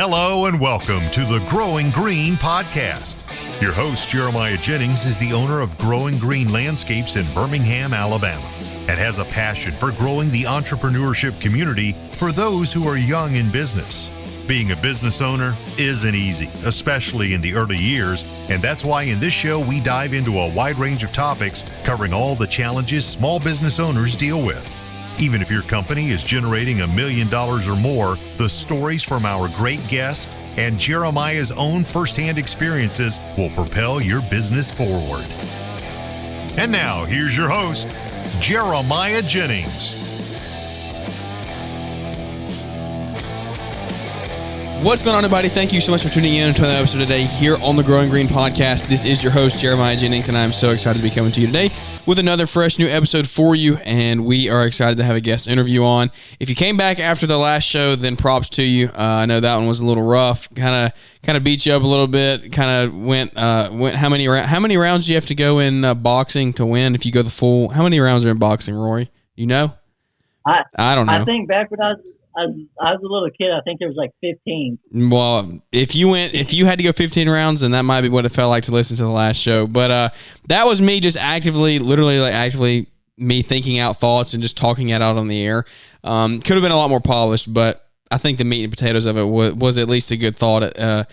Hello and welcome to the Growing Green podcast. Your host, Jeremiah Jennings, is the owner of Growing Green Landscapes in Birmingham, Alabama, and has a passion for growing the entrepreneurship community for those who are young in business. Being a business owner isn't easy, especially in the early years, and that's why in this show we dive into a wide range of topics covering all the challenges small business owners deal with. Even if your company is generating $1 million or more, the stories from our great guest and Jeremiah's own firsthand experiences will propel your business forward. And now, here's your host, Jeremiah Jennings. What's going on, everybody? Thank you so much for tuning in to another episode today here on the Growing Green podcast. This is your host, Jeremiah Jennings, and I'm so excited to be coming to you today with another fresh new episode for you, and we are excited to have a guest interview on. If you came back after the last show, then props to you. I know that one was a little rough, kind of beat you up a little bit, kind of went how many rounds do you have to go in boxing to win if you go the full? How many rounds are in boxing, Rory? You know? I don't know. I think back when I was a little kid, I think there was like 15. Well, if you had to go 15 rounds, then that might be what it felt like to listen to the last show. But that was me just actively me thinking out thoughts and just talking it out on the air. Could have been a lot more polished, but I think the meat and potatoes of it was at least a good thought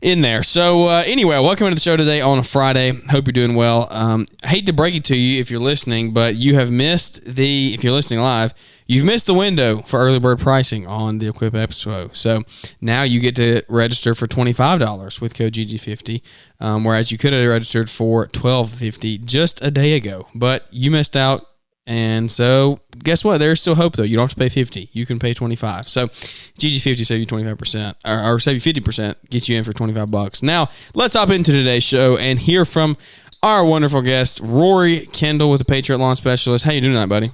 in there. So anyway, welcome to the show today on a Friday. Hope you're doing well. I hate to break it to you if you're listening, but you have missed if you're listening live, you've missed the window for early bird pricing on the Equip Expo. So now you get to register for $25 with code GG50, whereas you could have registered for $12.50 just a day ago, but you missed out. And so guess what? There's still hope, though. You don't have to pay $50. You can pay $25. So GG50 save you 25%, or save you 50%, gets you in for $25. Now, let's hop into today's show and hear from our wonderful guest, Rory Kendall with the Patriot Lawn Specialist. How you doing tonight, buddy?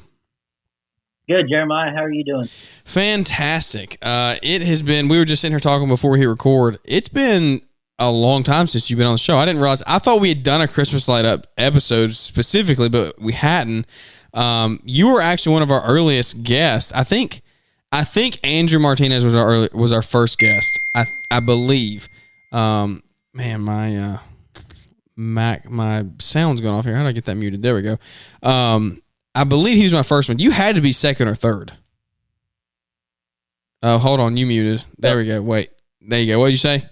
Good, Jeremiah. How are you doing? Fantastic. It has been, we were just sitting here talking before we hit record. It's been a long time since you've been on the show. I didn't realize, I thought we had done a Christmas light up episode specifically, but we hadn't. You were actually one of our earliest guests. I think Andrew Martinez was our first guest. I believe. Man, my sound's going off here. How did I get that muted? There we go. I believe he was my first one. You had to be second or third. Oh, hold on. You muted. There we go. Wait. There you go. What did you say?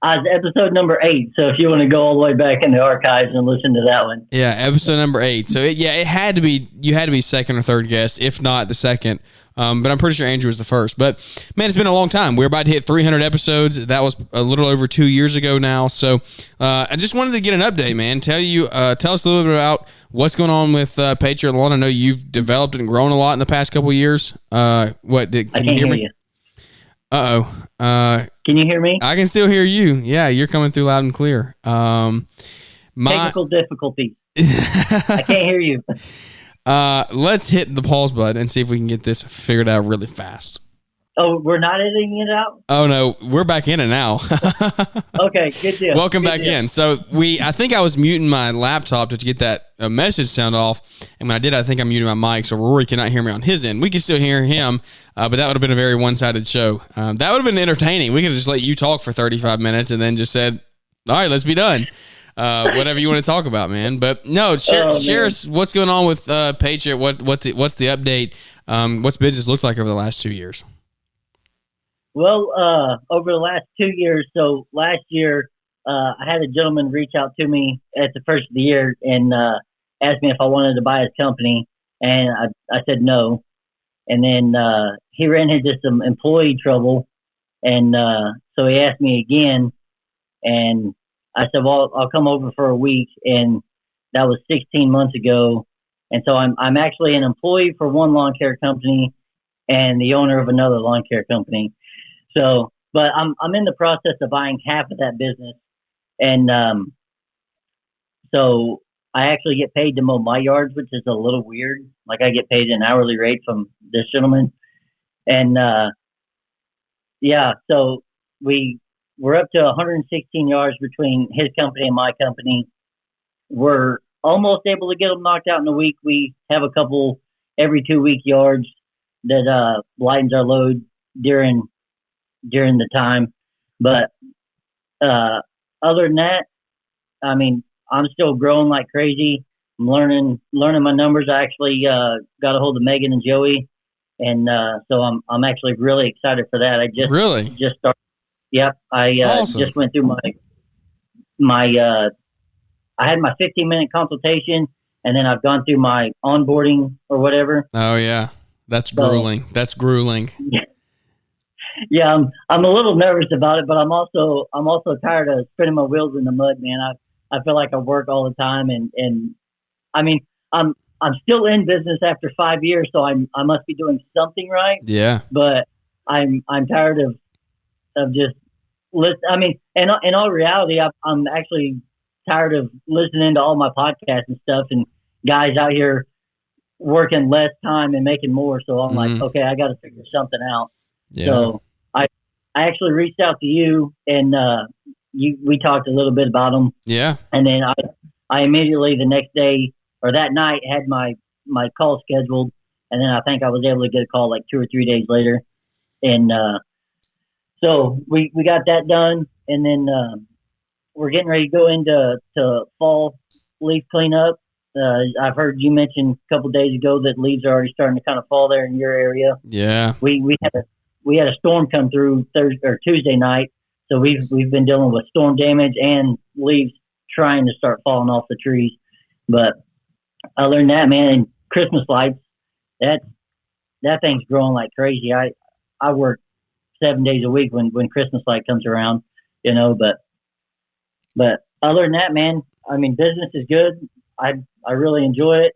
Episode number 8. So if you want to go all the way back in the archives and listen to that one. Yeah, episode number 8. So it had to be, you had to be second or third guest, if not the second. But I'm pretty sure Andrew was the first. But man, it's been a long time. We're about to hit 300 episodes. That was a little over 2 years ago now. So I just wanted to get an update, man. Tell us a little bit about what's going on with Patriot Lawn. I know you've developed and grown a lot in the past couple of years. Can you hear me? Uh-oh. Can you hear me? I can still hear you. Yeah, you're coming through loud and clear. Technical difficulties. I can't hear you. Let's hit the pause button and see if we can get this figured out really fast. Oh, we're not editing it out? Oh, no. We're back in it now. Okay, good deal. Welcome back in. So I think I was muting my laptop to get that message sound off. And when I did, I think I muted my mic, so Rory cannot hear me on his end. We can still hear him, but that would have been a very one-sided show. That would have been entertaining. We could have just let you talk for 35 minutes and then just said, all right, let's be done. Whatever you want to talk about, man. But no, share us what's going on with Patriot. What's the update? What's business looked like over the last 2 years? Well, over the last 2 years, so last year, I had a gentleman reach out to me at the first of the year and asked me if I wanted to buy his company, and I said no. And then he ran into some employee trouble, and so he asked me again, and I said, well, I'll come over for a week, and that was 16 months ago. And so I'm actually an employee for one lawn care company and the owner of another lawn care company. So, but I'm in the process of buying half of that business, and so I actually get paid to mow my yards, which is a little weird. Like I get paid an hourly rate from this gentleman, and so we're up to 116 yards between his company and my company. We're almost able to get them knocked out in a week. We have a couple every 2 week yards that lightens our load during during the time. But other than that, I mean, I'm still growing like crazy. I'm learning my numbers. I actually got a hold of Megan and Joey, and so I'm actually really excited for that. I just started. Yep, I Awesome. just went through my I had my 15-minute consultation, and then I've gone through my onboarding or whatever. Oh yeah, that's grueling. That's grueling. Yeah, I'm a little nervous about it, but I'm also tired of spinning my wheels in the mud, man. I feel like I work all the time, and I mean I'm still in business after 5 years, so I must be doing something right. Yeah. But I'm tired of just I mean, in all reality, I'm actually tired of listening to all my podcasts and stuff, and guys out here working less time and making more. So I'm like, okay, I got to figure something out. Yeah. So I actually reached out to you, and we talked a little bit about them. Yeah. And then I immediately the next day or that night had my call scheduled, and then I think I was able to get a call like 2 or 3 days later, and so we got that done, and then we're getting ready to go into fall leaf cleanup. I've heard you mention a couple of days ago that leaves are already starting to kind of fall there in your area. Yeah. We had a storm come through Thursday or Tuesday night, so we've been dealing with storm damage and leaves trying to start falling off the trees. But other than that, man, and Christmas lights, that thing's growing like crazy. I work 7 days a week when Christmas light comes around, but other than that, man, I mean, business is good. I really enjoy it.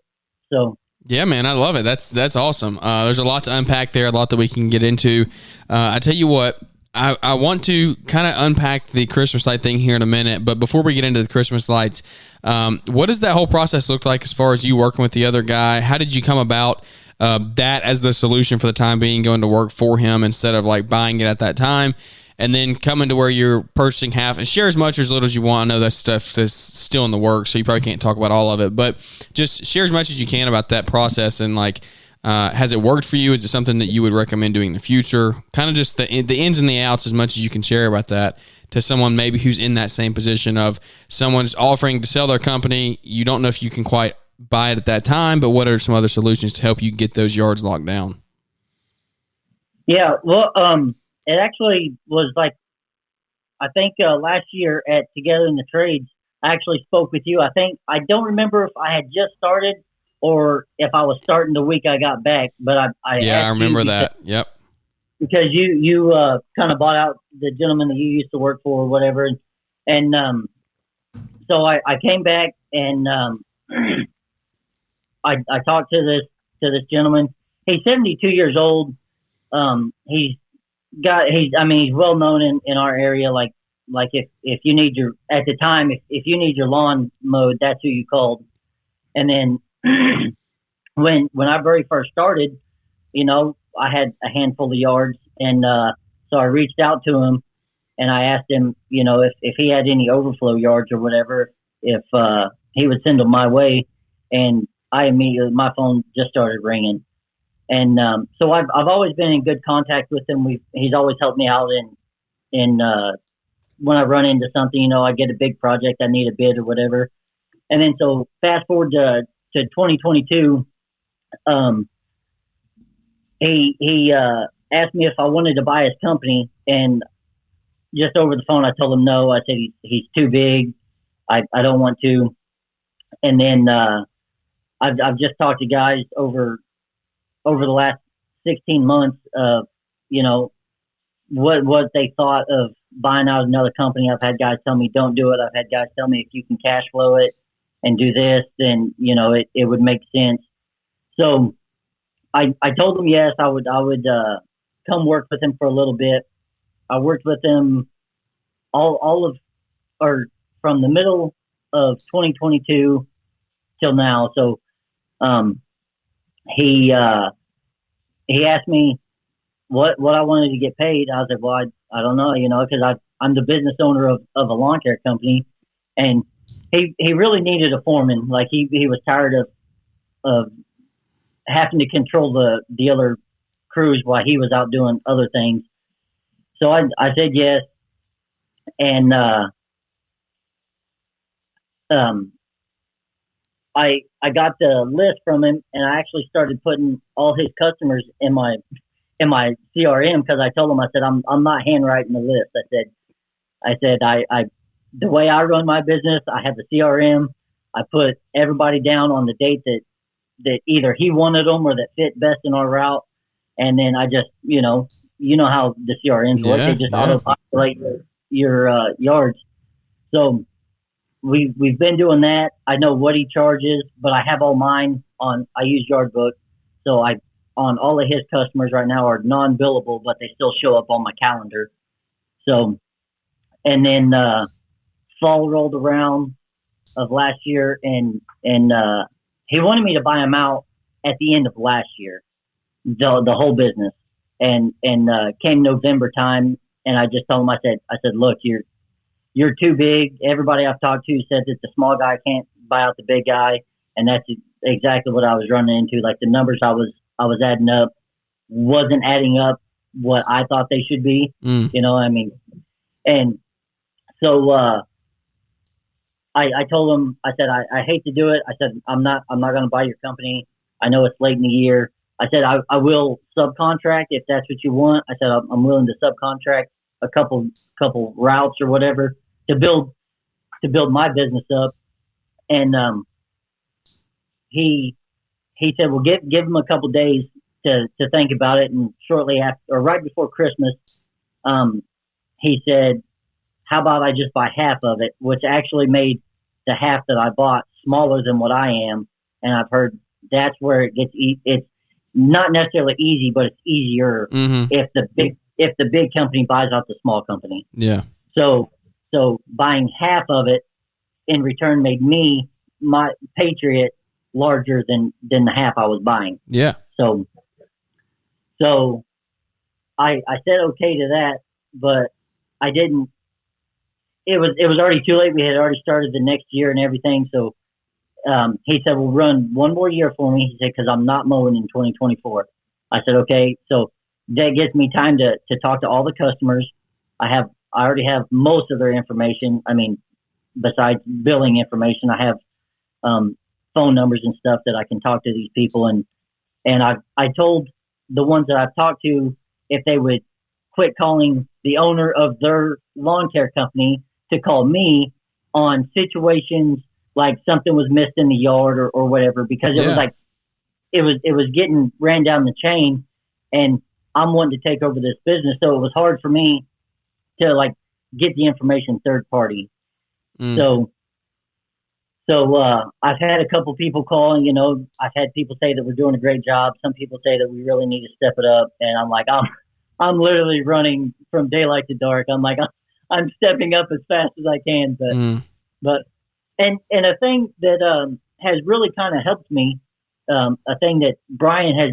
So yeah, man, I love it. That's awesome. There's a lot to unpack there, a lot that we can get into. I tell you what, I want to kind of unpack the Christmas light thing here in a minute, but before we get into the Christmas lights, what does that whole process look like as far as you working with the other guy? How did you come about that as the solution for the time being, going to work for him instead of like buying it at that time? And then coming to where you're purchasing half, and share as much or as little as you want. I know that stuff is still in the works, so you probably can't talk about all of it, but just share as much as you can about that process. And like, has it worked for you? Is it something that you would recommend doing in the future? Kind of just the ins and the outs as much as you can share about that to someone maybe who's in that same position of someone's offering to sell their company. You don't know if you can quite buy it at that time, but what are some other solutions to help you get those yards locked down? Yeah, well, it actually was like, I think last year at Together in the Trades, I actually spoke with you. I don't remember if I had just started or if I was starting the week I got back, but I remember that. Yep. Because you kind of bought out the gentleman that you used to work for or whatever. And so I came back and I talked to this gentleman. He's 72 years old. He's well known in our area. Like if you need at the time, if you need your lawn mowed, that's who you called. And then when I very first started, I had a handful of yards, and so I reached out to him and I asked him, if he had any overflow yards or whatever, if he would send them my way. And my phone just started ringing. And so I've always been in good contact with him. He's always helped me out in when I run into something, I get a big project, I need a bid or whatever. And then so fast forward to 2022, he asked me if I wanted to buy his company, and just over the phone I told him no. I said he's too big. I don't want to. And then I've just talked to guys over the last 16 months of, what they thought of buying out another company. I've had guys tell me, don't do it. I've had guys tell me, if you can cash flow it and do this, then, it would make sense. So I told him, yes, I would come work with him for a little bit. I worked with him from the middle of 2022 till now. So, he asked me what I wanted to get paid. I was like, well, I don't know, because I'm the business owner of a lawn care company, and he really needed a foreman. Like he was tired of having to control the other crews while he was out doing other things. So I said yes, and um, I got the list from him, and I actually started putting all his customers in my CRM because I told him, I said, I'm not handwriting the list. I the way I run my business, I have the CRM. I put everybody down on the date that either he wanted them or that fit best in our route, and then I just you know how the CRMs work. They just auto populate your yards. So we've been doing that. I know what he charges, but I have all mine on. I use Yardbook, so I on all of his customers right now are non-billable, but they still show up on my calendar. So, and then fall rolled around of last year, and he wanted me to buy him out at the end of last year, the whole business, and came November time, and I just told him, I said, look, you're too big. Everybody I've talked to says that the small guy can't buy out the big guy, and that's exactly what I was running into. Like the numbers I was adding up wasn't adding up what I thought they should be. You know what I mean? And so I told him, I said, I hate to do it. I said, I'm not going to buy your company. I know it's late in the year. I said, I will subcontract if that's what you want. I said, I'm willing to subcontract a couple routes or whatever to build my business up. And he said, well, give him a couple days to think about it. And shortly after, or right before Christmas, he said, how about I just buy half of it, which actually made the half that I bought smaller than what I am. And I've heard that's where it gets, it's not necessarily easy, but it's easier if the big company buys out the small company. Yeah. So buying half of it in return made me, my Patriot, larger than the half I was buying. Yeah. So I said okay to that, but I didn't. It was already too late. We had already started the next year and everything. So he said, "Well, run one more year for me." He said, "Because I'm not mowing in 2024." I said, "Okay." So that gives me time to talk to all the customers. I already have most of their information. I mean, besides billing information, I have phone numbers and stuff that I can talk to these people. And I told the ones that I've talked to if they would quit calling the owner of their lawn care company to call me on situations like something was missed in the yard or whatever, because it was like it was getting ran down the chain, and I'm wanting to take over this business, so it was hard for me to like get the information third party. So I've had a couple people calling. You know, I've had people say that we're doing a great job. Some people say that we really need to step it up, and I'm like, I'm literally running from daylight to dark. I'm like, I'm stepping up as fast as I can. But a thing that has really kind of helped me, a thing that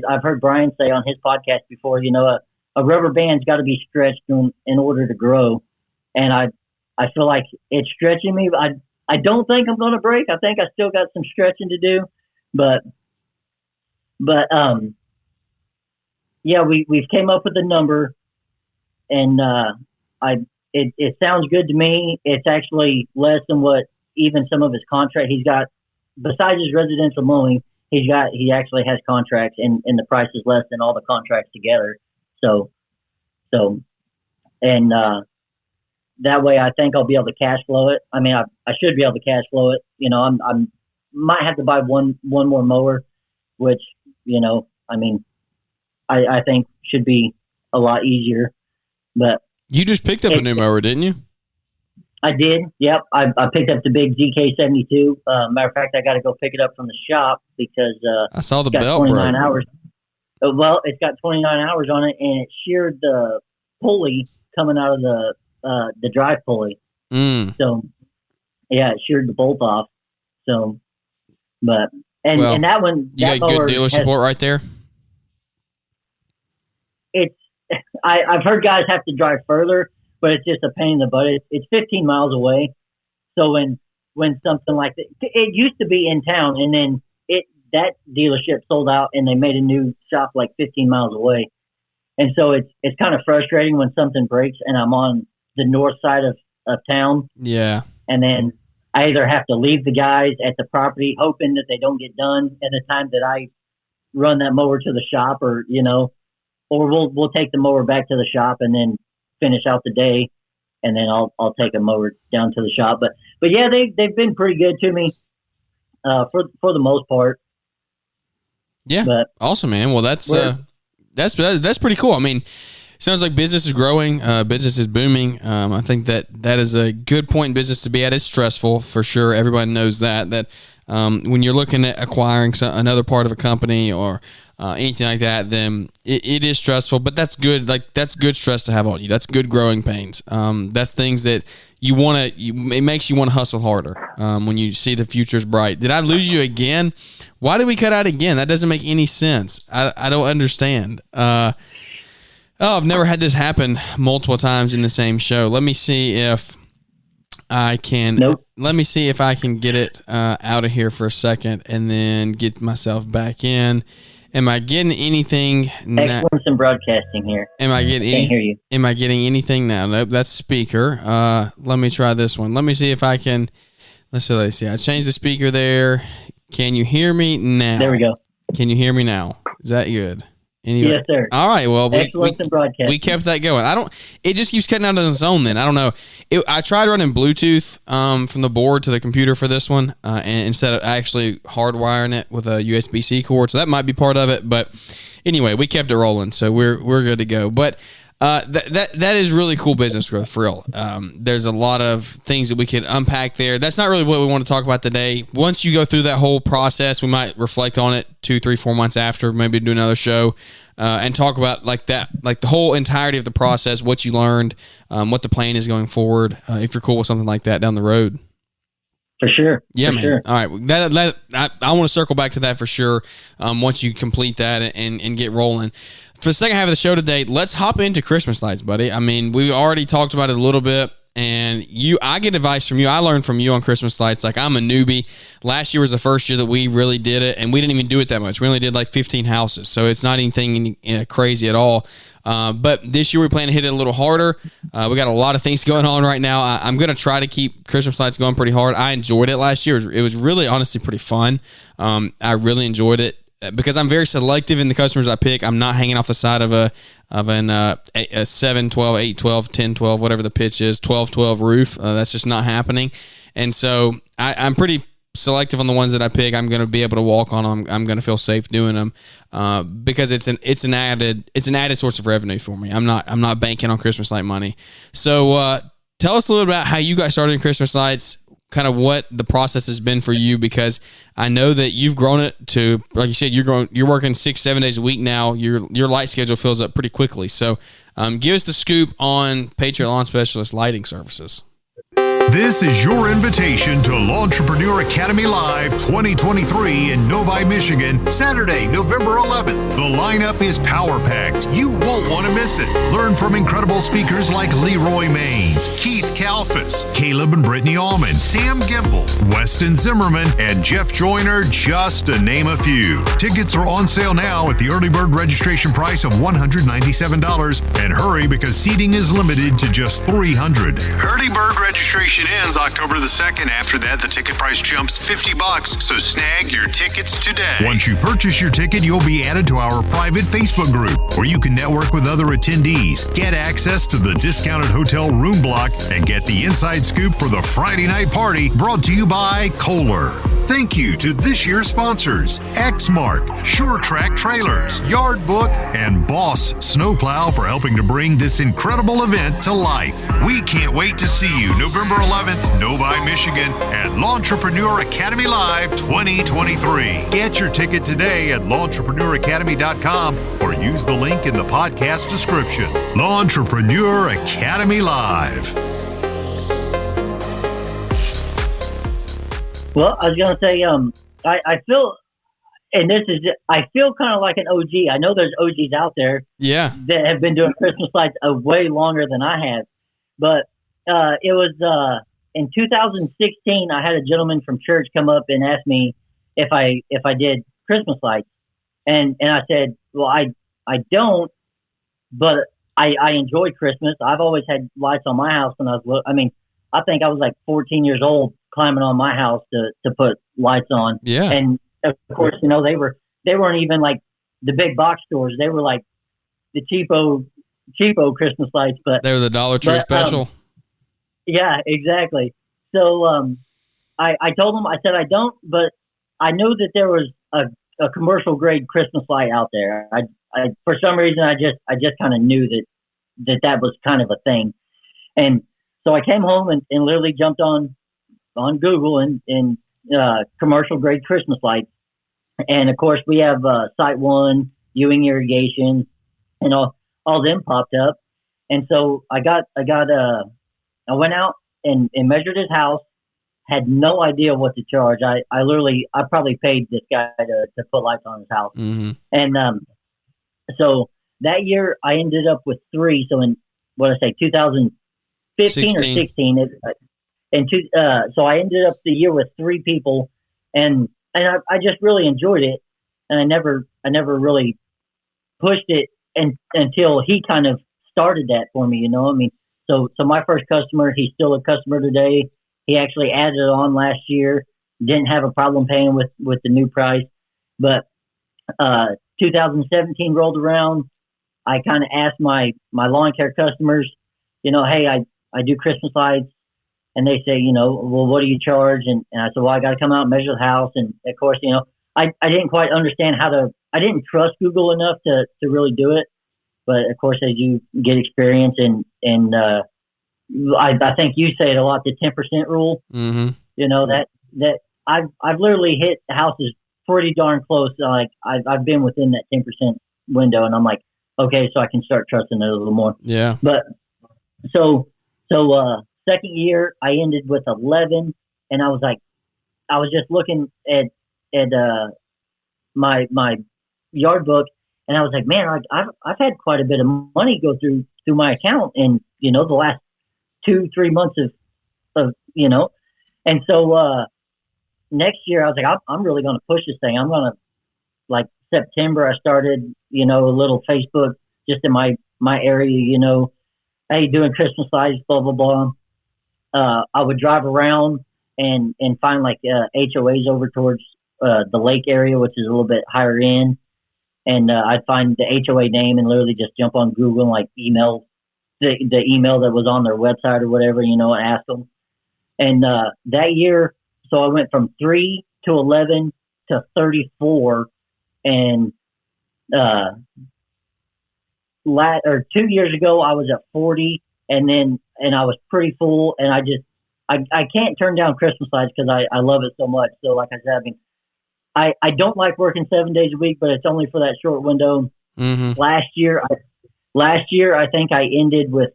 I've heard Brian say on his podcast before. You know, a rubber band's got to be stretched in order to grow, and I feel like it's stretching me. I don't think I'm going to break. I think I still got some stretching to do, but yeah, we've came up with a number, and it sounds good to me. It's actually less than what even some of his contract he's got. Besides his residential mowing, he actually has contracts, and the price is less than all the contracts together. So that way, I think I'll be able to cash flow it. I mean, I should be able to cash flow it. You know, I'm might have to buy one more mower, which, you know, I mean, I think should be a lot easier. But you just picked up a new mower, didn't you? I did. Yep. I picked up the big ZK72. Matter of fact, I got to go pick it up from the shop because I saw the belt 29 hours. Well, it's got 29 hours on it, and it sheared the pulley coming out of the drive pulley. So yeah, it sheared the bolt off. So, but and that one, you got good dealer support right there. It's I've heard guys have to drive further, but it's just a pain in the butt. It's 15 miles away. So when something like that, it used to be in town, and then that dealership sold out, and they made a new shop like 15 miles away. And so it's kind of frustrating when something breaks and I'm on the north side of town. Yeah. And then I either have to leave the guys at the property hoping that they don't get done at the time that I run that mower to the shop, or we'll take the mower back to the shop and then finish out the day, and then I'll take a mower down to the shop. But yeah, they've been pretty good to me for the most part. Yeah. But awesome, man. Well, that's pretty cool. I mean, sounds like business is growing, business is booming. I think that is a good point in business to be at. It's stressful for sure. Everybody knows that when you're looking at acquiring another part of a company or anything like that, then it is stressful, but that's good. Like, that's good stress to have on you. That's good growing pains. That's things that you want to, it makes you want to hustle harder when you see the future's bright. Did I lose you again? Why did we cut out again? That doesn't make any sense. I don't understand. I've never had this happen multiple times in the same show. Let me see if I can. Nope. Let me see if I can get it out of here for a second and then get myself back in. Am I getting anything? Excellence in broadcasting here. Am I getting? Can't hear you. Am I getting anything now? Nope, that's speaker. Let me try this one. Let me see if I can. Let's see. I changed the speaker there. Can you hear me now? There we go. Can you hear me now? Is that good? Anyway. Yes, sir. All right. Well, we kept that going. It just keeps cutting out on its own. Then I don't know. I tried running Bluetooth from the board to the computer for this one, and instead of actually hardwiring it with a USB-C cord, so that might be part of it. But anyway, we kept it rolling, so we're good to go. But that is really cool business growth for real. There's a lot of things that we could unpack there. That's not really what we want to talk about today. Once you go through that whole process, we might reflect on it 2, 3, 4 months after, maybe do another show and talk about like the whole entirety of the process, what you learned, what the plan is going forward. If you're cool with something like that down the road. For sure. Yeah, for man. Sure. All right. I want to circle back to that for sure. Once you complete that and get rolling. For the second half of the show today, let's hop into Christmas lights, buddy. I mean, we've already talked about it a little bit, and I get advice from you. I learned from you on Christmas lights. Like, I'm a newbie. Last year was the first year that we really did it, and we didn't even do it that much. We only did like 15 houses, so it's not anything crazy at all. But this year we plan to hit it a little harder. We got a lot of things going on right now. I'm going to try to keep Christmas lights going pretty hard. I enjoyed it last year. It was really, honestly, pretty fun. I really enjoyed it. Because I'm very selective in the customers I pick. I'm not hanging off the side of a 7, 12, 8, 12, 10, 12, whatever the pitch is, 12, 12 roof. That's just not happening. And so I'm pretty selective on the ones that I pick. I'm going to be able to walk on them. I'm going to feel safe doing them because it's an added source of revenue for me. I'm not banking on Christmas light money. So tell us a little about how you got started in Christmas lights. Kind of what the process has been for you, because I know that you've grown it to, like you said, you're working 6-7 days a week now. Your light schedule fills up pretty quickly. So give us the scoop on Patriot Lawn Specialist lighting services. This is your invitation to Lawntrepreneur Academy Live 2023 in Novi, Michigan, Saturday, November 11th. The lineup is power-packed. You won't want to miss it. Learn from incredible speakers like Leroy Maines, Keith Kalfas, Caleb and Brittany Allman, Sam Gimbel, Weston Zimmerman, and Jeff Joyner, just to name a few. Tickets are on sale now at the early bird registration price of $197. And hurry, because seating is limited to just 300. Early bird registration ends October the 2nd. After that, the ticket price jumps $50, so snag your tickets today. Once you purchase your ticket, you'll be added to our private Facebook group, where you can network with other attendees, get access to the discounted hotel room block, and get the inside scoop for the Friday night party, brought to you by Kohler. Thank you to this year's sponsors, Exmark, Sure Track Trailers, Yard Book, and Boss Snowplow for helping to bring this incredible event to life. We can't wait to see you November 11th, Novi, Michigan, at Lawntrepreneur Academy Live 2023. Get your ticket today at LawnTrepreneurAcademy.com or use the link in the podcast description. Lawntrepreneur Academy Live. Well, I was going to say, I feel, and I feel kind of like an OG. I know there's OGs out there that have been doing Christmas lights way longer than I have. But it was in 2016, I had a gentleman from church come up and ask me if I did Christmas lights. And I said, well, I don't, but I enjoy Christmas. I've always had lights on my house when I was little. I mean, I think I was like 14 years old climbing on my house to put lights on. Yeah. And of course, you know, they weren't even like the big box stores. They were like the cheapo Christmas lights, but they were the Dollar Tree special. Yeah, exactly. So I told them, I said I don't, but I knew that there was a commercial grade Christmas light out there. I for some reason I just kind of knew that was kind of a thing, and so I came home and literally jumped on Google and commercial grade Christmas lights, and of course we have Site One, Ewing Irrigation, and all them popped up, and so I went out and measured his house. Had no idea what to charge. I probably paid this guy to put lights on his house. Mm-hmm. And so that year I ended up with 3. So in 2015 or 16, so I ended up the year with 3 people, and I just really enjoyed it, and I never really pushed it until he kind of started that for me. You know, I mean, so my first customer, he's still a customer today. He actually added it on last year. Didn't have a problem paying with the new price. But 2017 rolled around. I kind of asked my lawn care customers, you know, hey, I do Christmas lights. And they say, you know, well, what do you charge? And I said, well, I got to come out and measure the house. And of course, you know, I didn't quite understand I didn't trust Google enough to really do it. But of course, as you get experience and I think you say it a lot, the 10% rule. Mm-hmm. You know, that I've literally hit houses pretty darn close. Like I've been within that 10% window, and I'm like, okay, so I can start trusting it a little more. Yeah. But so second year I ended with 11, and I was just looking at my yard book, and I was like, man, I've had quite a bit of money go through my account, and you know, the last 2-3 months of you know, and so next year I was like, I'm really going to push this thing. I'm going to, like, September I started, you know, a little Facebook just in my area, you know, hey, doing Christmas lights, blah blah blah. I would drive around and find like HOAs over towards the lake area, which is a little bit higher in, and I'd find the HOA name and literally just jump on Google and like email the email that was on their website or whatever, you know, and ask them. And that year, so I went from 3 to 11 to 34, and 2 years ago I was at 40, and I was pretty full, and I can't turn down Christmas lights because I love it so much. So like I said, I mean, I don't like working 7 days a week, but it's only for that short window. Mm-hmm. Last year, I think I ended with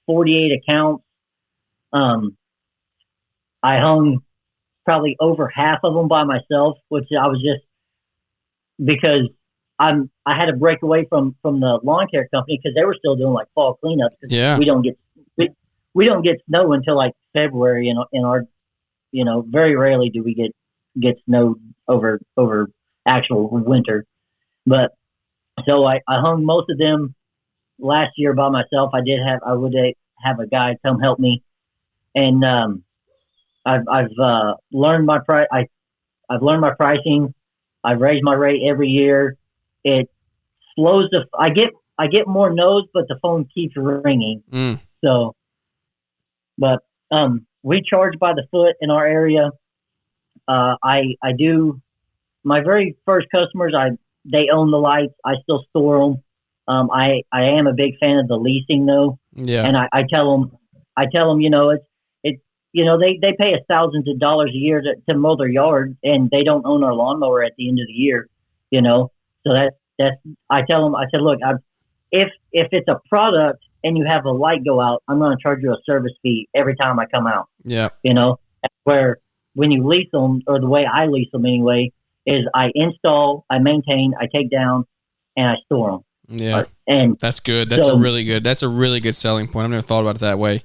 48 accounts. I hung probably over half of them by myself, which I was just because I had to break away from the lawn care company because they were still doing like fall cleanups. Yeah, we don't get snow until like February in our, you know, very rarely do we get snow over actual winter. But so I hung most of them last year by myself. I would have a guy come help me, and I've learned my price. I've learned my pricing. I've raised my rate every year. It slows I get more no's, but the phone keeps ringing. So, but we charge by the foot in our area. I do my very first customers. They own the lights. I still store them. I am a big fan of the leasing though. Yeah. And I tell them, you know, it's, you know, they pay us thousands of dollars a year to mow their yard, and they don't own our lawnmower at the end of the year, you know? So that's, I tell them, I said, look, if it's a product and you have a light go out, I'm going to charge you a service fee every time I come out. Yeah. You know, where when you lease them, or the way I lease them anyway, is I install, I maintain, I take down, and I store them. Yeah. And that's good. That's a really good selling point. I've never thought about it that way.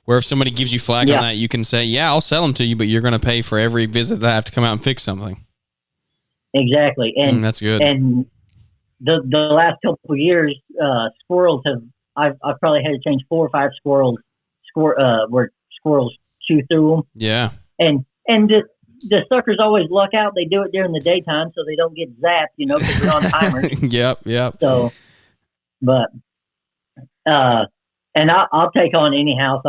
Where if somebody gives you flack on that, you can say, yeah, I'll sell them to you, but you're going to pay for every visit that I have to come out and fix something. Exactly. And that's good. And the last couple of years, squirrels have I've probably had to change 4 or 5 squirrels where squirrels chew through them. Yeah. And the suckers always luck out. They do it during the daytime so they don't get zapped, because we're on timers. Yep. So, but and I'll take on any house.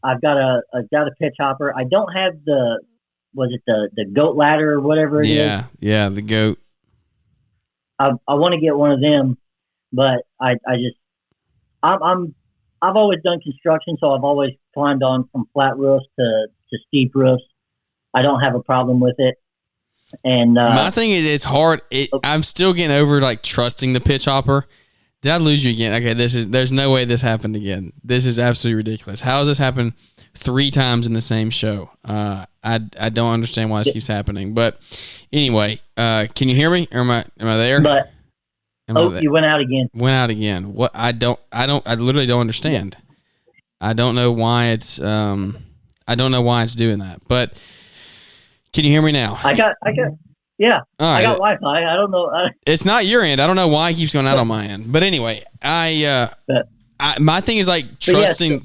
I've got a pitch hopper. I don't have the goat ladder or whatever it is. Yeah, the goat. I want to get one of them, but I've always done construction, so I've always climbed on from flat roofs to steep roofs. I don't have a problem with it. And my thing is, it's hard. I'm still getting over like trusting the pitch hopper. Did I lose you again? Okay, there's no way this happened again. This is absolutely ridiculous. How has this happened 3 times in the same show? I don't understand why this keeps happening. But anyway, can you hear me? Or am I there? But you went out again. Went out again. What? I literally don't understand. I don't know why it's doing that. But can you hear me now? I got. Yeah, right. I got Wi-Fi. I don't know. It's not your end. I don't know why it keeps going out on my end. But anyway, my thing is like trusting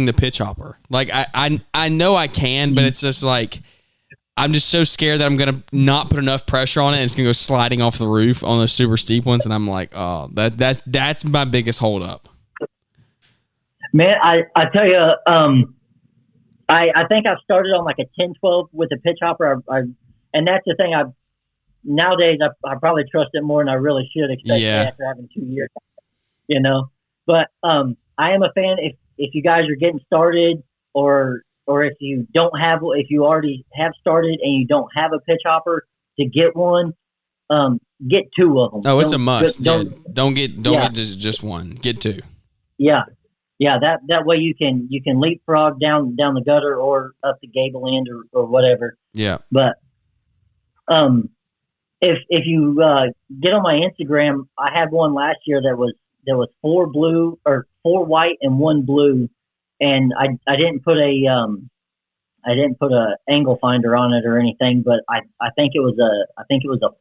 the pitch hopper. Like I know I can, but it's just like I'm just so scared that I'm gonna not put enough pressure on it and it's gonna go sliding off the roof on those super steep ones. And I'm like, oh, that's my biggest holdup. Man, I tell you, I think I've started on like a 10-12 with a pitch hopper. And that's the thing. Nowadays, I probably trust it more than I really should, especially after having 2 years. But I am a fan. If you guys are getting started, or if you already have started and you don't have a pitch hopper, to get one, get 2 of them. Oh, it's a must. Don't get just one. Get 2. Yeah. Yeah, that way you can leapfrog down the gutter or up the gable end or whatever. Yeah. But if you get on my Instagram, I had one last year that was 4 white and 1 blue, and I didn't put a angle finder on it or anything, but I think it was a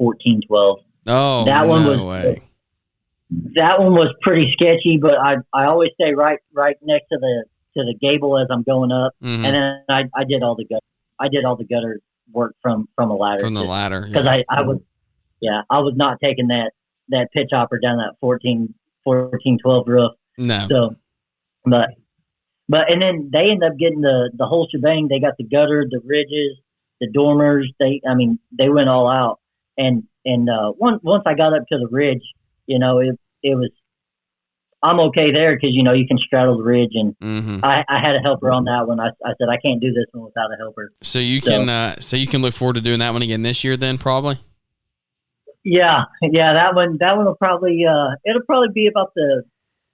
14-12. Oh, no way. That one was pretty sketchy, but I always stay right next to the gable as I'm going up, and then I did all the gutter work from a ladder. From the ladder, because I was not taking that pitch hopper down that 14-12 roof. No. So, but and then they end up getting the whole shebang. They got the gutter, the ridges, the dormers. They went all out. And once I got up to the ridge, it was, I'm okay there because, you can straddle the ridge, and I had a helper on that one. I said, I can't do this one without a helper. So you can look forward to doing that one again this year then, probably? Yeah. That one will probably, it'll probably be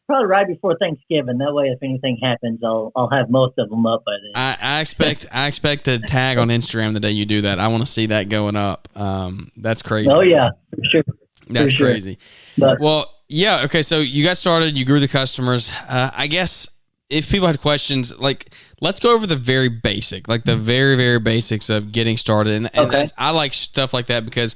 probably right before Thanksgiving. That way, if anything happens, I'll have most of them up by then. I expect a tag on Instagram the day you do that. I want to see that going up. That's crazy. Oh yeah, for sure. That's crazy. But, well, yeah. Okay. So you got started, you grew the customers. I guess if people had questions, like, let's go over the very basic, like the very, very basics of getting started. And I like stuff like that because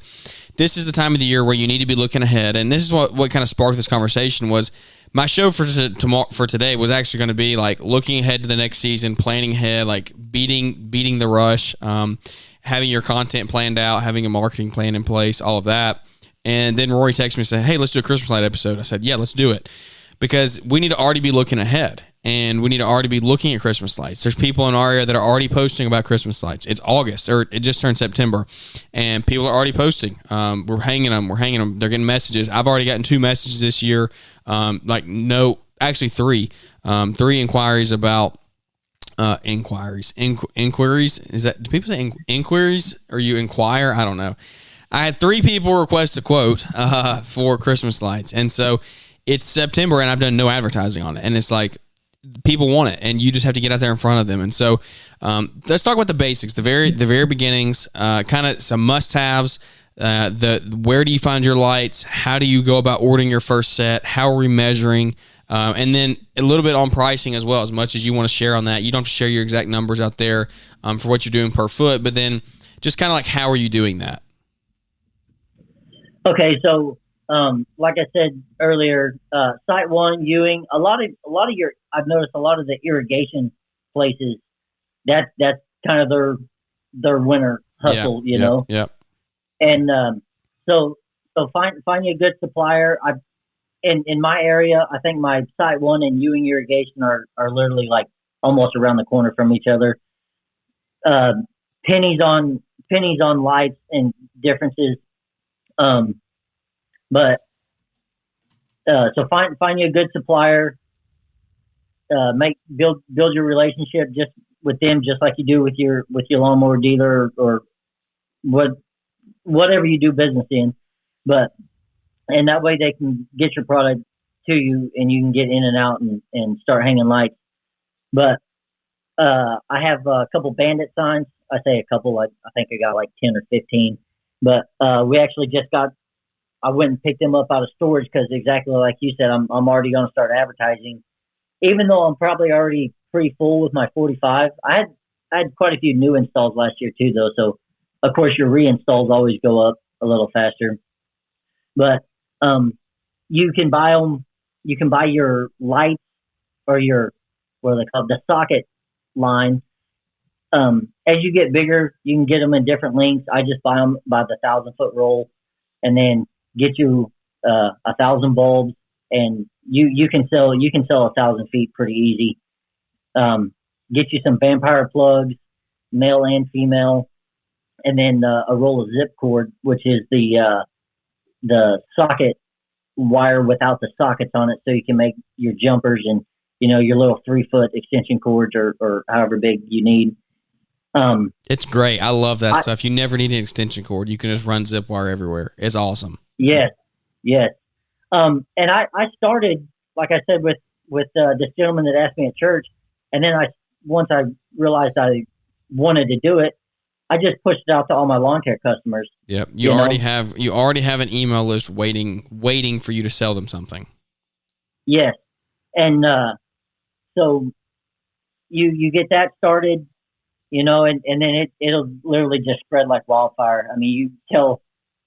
this is the time of the year where you need to be looking ahead. And this is what kind of sparked this conversation was my show for today was actually going to be like looking ahead to the next season, planning ahead, like beating the rush, having your content planned out, having a marketing plan in place, all of that. And then Rory texted me and said, hey, let's do a Christmas light episode. I said, yeah, let's do it. Because we need to already be looking ahead. And we need to already be looking at Christmas lights. There's people in our area that are already posting about Christmas lights. It's August, or it just turned September. And people are already posting. We're hanging them. They're getting messages. I've already gotten 2 messages this year. 3. 3 inquiries about inquiries. Inquiries? Do people say inquiries? Or you inquire? I don't know. I had 3 people request a quote for Christmas lights. And so it's September and I've done no advertising on it. And it's like people want it and you just have to get out there in front of them. And so let's talk about the basics, the very beginnings, kind of some must-haves, where do you find your lights? How do you go about ordering your first set? How are we measuring? And then a little bit on pricing as well, as much as you want to share on that. You don't have to share your exact numbers out there for what you're doing per foot, but then just kind of like how are you doing that? Okay, so like I said earlier, Site One, Ewing, a lot of I've noticed a lot of the irrigation places. That's kind of their winter hustle, you know. Yep. And so find you a good supplier. In my area, I think my Site One and Ewing Irrigation are literally like almost around the corner from each other. Pennies on lights and differences. But so find you a good supplier. Build your relationship just with them, just like you do with your lawnmower dealer or whatever you do business in. But and that way they can get your product to you and you can get in and out and start hanging lights. But I have a couple bandit signs. I say a couple, I think I got like 10 or 15. But we actually just I went and picked them up out of storage because exactly like you said, I'm already going to start advertising. Even though I'm probably already pretty full with my 45, I had quite a few new installs last year too, though. So of course your reinstalls always go up a little faster. But you can buy them. You can buy your lights or your what are they called, the socket line. As you get bigger, you can get them in different lengths. I just buy them by the 1,000-foot roll, and then get you 1,000 bulbs, and you can sell 1,000 feet pretty easy. Get you some vampire plugs, male and female, and then a roll of zip cord, which is the socket wire without the sockets on it, so you can make your jumpers and your little 3-foot extension cords or however big you need. It's great. I love that stuff. You never need an extension cord. You can just run zip wire everywhere. It's awesome. Yes. And I started, like I said, with this gentleman that asked me at church, and then once I realized I wanted to do it, I just pushed it out to all my lawn care customers. Yep. You already have an email list waiting for you to sell them something. Yes. And so you get that started, and then it'll literally just spread like wildfire. I mean, you tell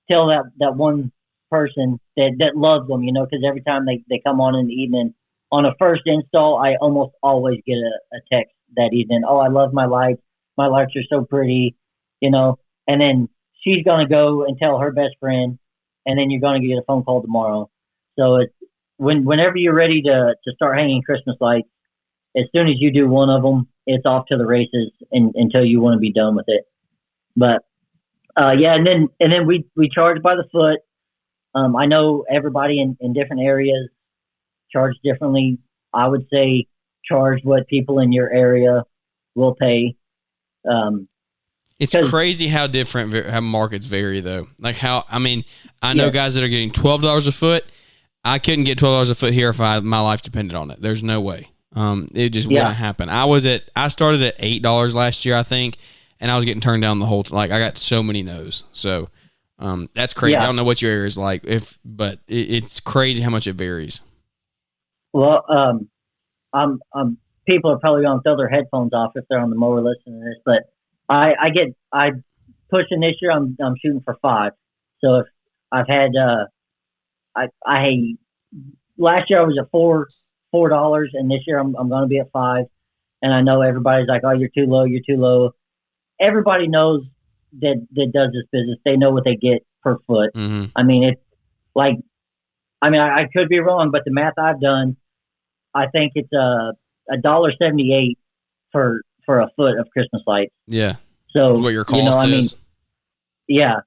that one person that loves them, because every time they come on in the evening on a first install, I almost always get a text that evening. Oh, I love my lights. My lights are so pretty, and then she's going to go and tell her best friend, and then you're going to get a phone call tomorrow. So it's whenever you're ready to start hanging Christmas lights, as soon as you do one of them, it's off to the races until you want to be done with it. But and then we charge by the foot. I know everybody in different areas charge differently. I would say charge what people in your area will pay. It's crazy how different how markets vary, though. Like I know guys that are getting $12 a foot. I couldn't get $12 a foot here if my life depended on it. There's no way. It just wouldn't happen. I started at $8 last year, I think, and I was getting turned down the whole I got so many no's. So that's crazy. I don't know what your area is like, but it's crazy how much it varies. Well, people are probably going to throw their headphones off if they're on the mower listening to this, but I pushing this year. I'm shooting for 5. So if I've had last year I was at $4, and this year I'm going to be at 5. And I know everybody's like, "Oh, you're too low." Everybody knows that does this business. They know what they get per foot. Mm-hmm. I mean, it's like, I could be wrong, but the math I've done, I think it's $1.78 for a foot of Christmas lights. Yeah. So that's what your cost is. Yeah.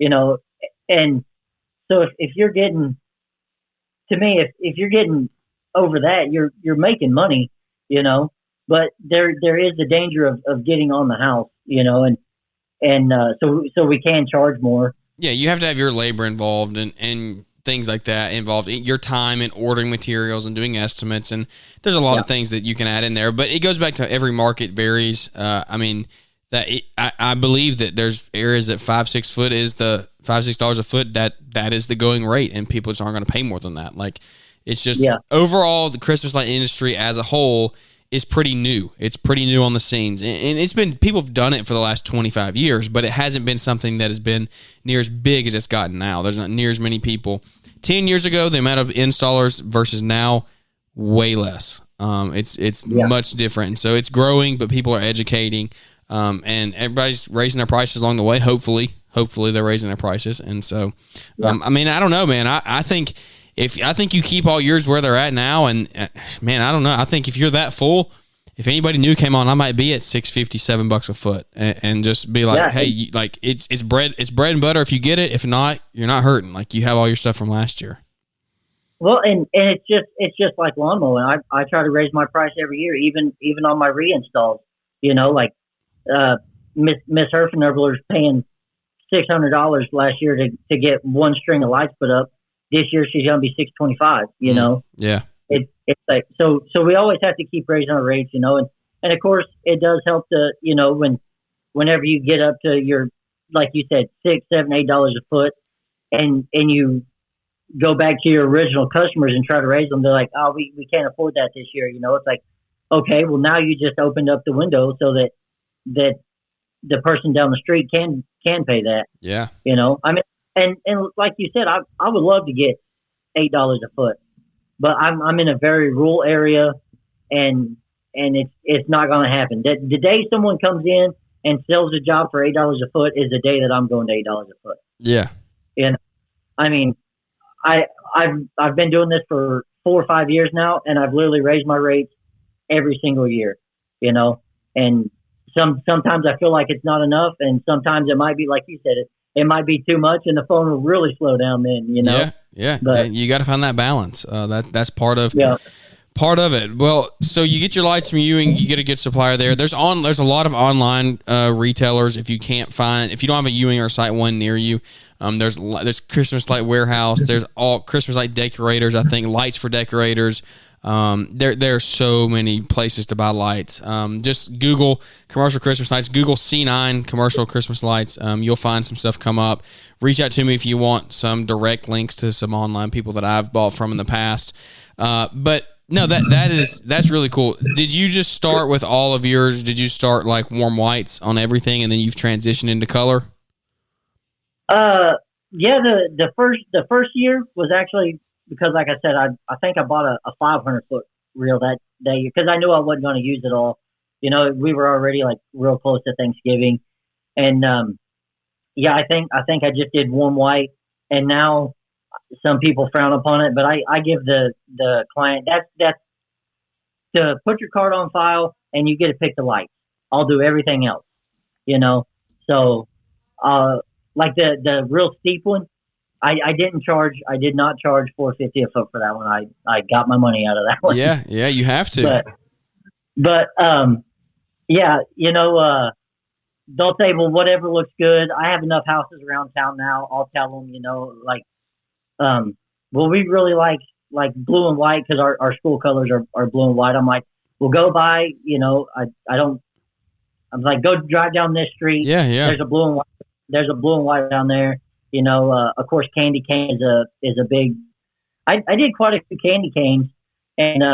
And so if you're getting, to me, if you're getting over that, you're making money, but there is the danger of getting on the house, and so we can charge more. Yeah. You have to have your labor involved and things like that involved, your time in ordering materials and doing estimates. And there's a lot of things that you can add in there, but it goes back to every market varies. I believe that there's areas that $5-6 foot is the $5-6 a foot. That is the going rate, and people just aren't going to pay more than that. Like, it's just overall the Christmas light industry as a whole is pretty new. It's pretty new on the scenes, and it's been, people have done it for the last 25 years, but it hasn't been something that has been near as big as it's gotten now. There's not near as many people. 10 years ago, the amount of installers versus now, way less. It's much different. So it's growing, but people are educating, and everybody's raising their prices along the way. Hopefully they're raising their prices. And so, I mean, I don't know, man. I think you keep all yours where they're at now, and man, I don't know. I think if you're that full, if anybody new came on, I might be at $650, $7 a foot, and just be like, hey, like it's bread and butter if you get it. If not, you're not hurting. Like, you have all your stuff from last year. Well, and it's just like lawn mowing. I try to raise my price every year, even on my reinstalls. You know, like Miss Herfenebler's paying $600 last year to get one string of lights put up. This year she's gonna be $625. You know, yeah. It's like so we always have to keep raising our rates. You know, and of course it does help to, you know, whenever you get up to your, like you said, $6, $7, $8 a foot, and you go back to your original customers and try to raise them. They're like, oh, we can't afford that this year. You know, it's like, okay, well, now you just opened up the window so that the person down the street can pay that. Yeah. You know, I mean, and like you said, I would love to get $8 a foot, but I'm in a very rural area, and it's not going to happen. The day someone comes in and sells a job for $8 a foot is the day that I'm going to $8 a foot. Yeah. And I mean, I've been doing this for 4 or 5 years now, and I've literally raised my rates every single year, you know, and sometimes I feel like it's not enough, and sometimes it might be, like you said, it might be too much, and the phone will really slow down then, you know? Yeah. But you got to find that balance. That's part of it. Well, so you get your lights from Ewing, you get a good supplier there. There's a lot of online retailers. If you don't have a Ewing or Site One near you, there's Christmas Light Warehouse. There's all Christmas light decorators. I think Lights for Decorators. There are so many places to buy lights. Just Google commercial Christmas lights. Google C9 commercial Christmas lights. You'll find some stuff come up. Reach out to me if you want some direct links to some online people that I've bought from in the past. But no, that's really cool. Did you just start with all of yours? Did you start like warm whites on everything, and then you've transitioned into color? Yeah. The first year was actually, because like I said, I think I bought a 500 foot reel that day because I knew I wasn't going to use it all. You know, we were already like real close to Thanksgiving, and I think I just did warm white, and now some people frown upon it, but I give the client that's to put your card on file, and you get to pick the lights. I'll do everything else, you know. So like the real steep one, I did not charge $450 a foot for that one. I got my money out of that one. Yeah, you have to. But yeah, you know, they'll say, well, whatever looks good. I have enough houses around town now. I'll tell them, you know, like, well, we really like blue and white because our school colors are blue and white. I'm like, well, go by, you know, I'm like, go drive down this street. Yeah. There's a blue and white down there. You know, of course, candy cane is a big. I did quite a few candy canes, and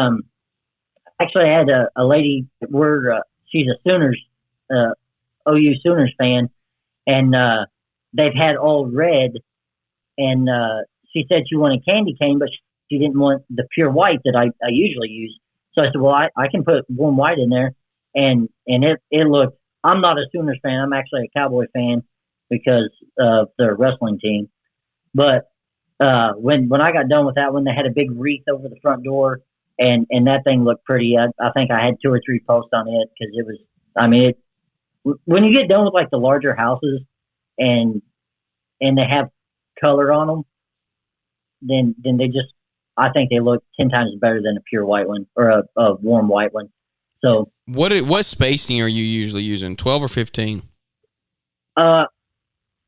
actually, I had a lady. She's a Sooners, OU Sooners fan, and they've had all red, and she said she wanted candy cane, but she didn't want the pure white that I usually use. So I said, well, I can put warm white in there, and it looked. I'm not a Sooners fan. I'm actually a Cowboy fan, because of their wrestling team. But when I got done with that one, they had a big wreath over the front door, and that thing looked pretty. I think I had 2 or 3 posts on it because it was. I mean, when you get done with like the larger houses, and they have color on them, then they just. I think they look 10 times better than a pure white one or a warm white one. So what spacing are you usually using? 12 or 15?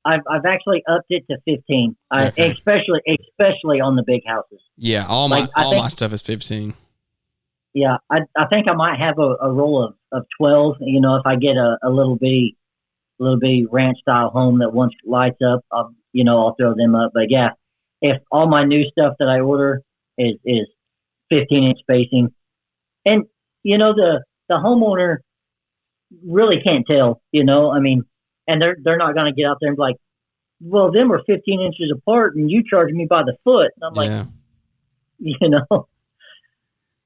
I've actually upped it to 15, Okay. especially on the big houses. Yeah, all my stuff is 15. Yeah, I think I might have a roll of 12. You know, if I get a little bitty ranch style home that wants lights up, I'll throw them up. But yeah, if all my new stuff that I order is 15-inch spacing, and the homeowner really can't tell. I mean, and they're not going to get out there and be like, well, them are 15 inches apart, and you charge me by the foot. And I'm Yeah. like,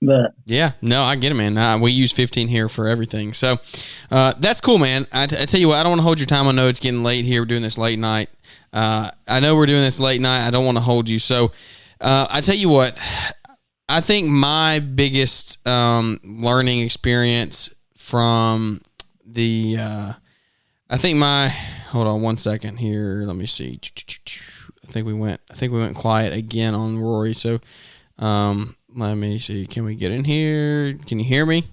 but Yeah, no, I get it, man. We use 15 here for everything. So that's cool, man. I tell you what, I don't want to hold your time. I know it's getting late here. We're doing this late night. I know we're doing this late night. I don't want to hold you. So I tell you what, I think my biggest learning experience from hold on one second here. Let me see. I think we went quiet again on Rory. So let me see. Can we get in here? Can you hear me?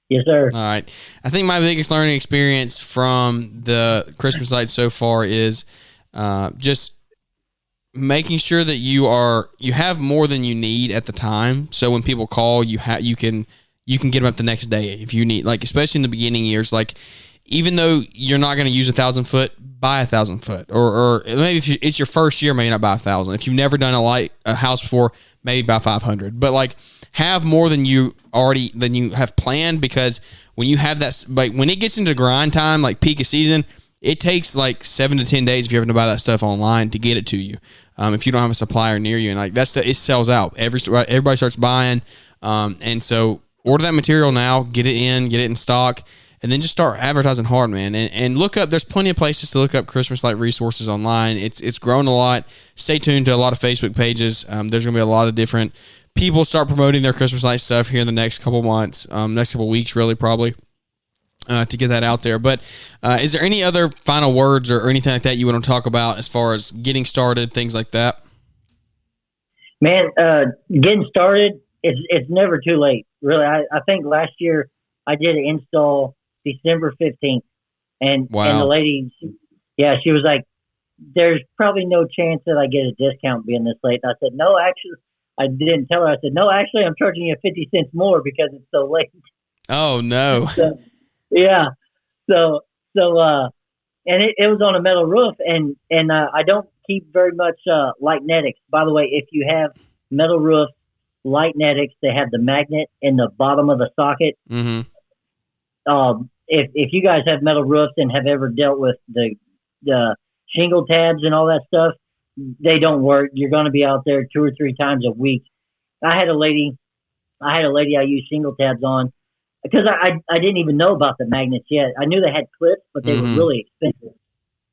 Yes, sir. All right. I think my biggest learning experience from the Christmas lights so far is just making sure that you have more than you need at the time. So when people call, you can get them up the next day if you need. Like especially in the beginning years, like even though you're not going to use 1,000 foot, buy 1,000 foot, or maybe if it's your first year, maybe not buy 1,000. If you've never done a house before, maybe buy 500. But like have more than you have planned, because when you have that, like when it gets into grind time, like peak of season, it takes like 7 to 10 days if you're having to buy that stuff online to get it to you. If you don't have a supplier near you, and like it sells out. Everybody starts buying, and so order that material now, get it in stock. And then just start advertising hard, man. And look up, there's plenty of places to look up Christmas light resources online. It's grown a lot. Stay tuned to a lot of Facebook pages. There's going to be a lot of different people start promoting their Christmas light stuff here in the next couple months, next couple weeks, really, probably, to get that out there. But is there any other final words or anything like that you want to talk about as far as getting started, things like that? Man, getting started, it's never too late, really. I think last year I did an install December 15th. And the lady, she was like, there's probably no chance that I get a discount being this late. And I said, no, actually, I didn't tell her. I said, no, actually, I'm charging you 50 cents more because it's so late. Oh, no. So, yeah. So, and it was on a metal roof, and I don't keep very much light netics. By the way, if you have metal roof light netics, they have the magnet in the bottom of the socket. Mm-hmm. If you guys have metal roofs and have ever dealt with the shingle tabs and all that stuff, they don't work. You're going to be out there 2 or 3 times a week. I had a lady I used shingle tabs on because I didn't even know about the magnets yet. I knew they had clips, but they were really expensive.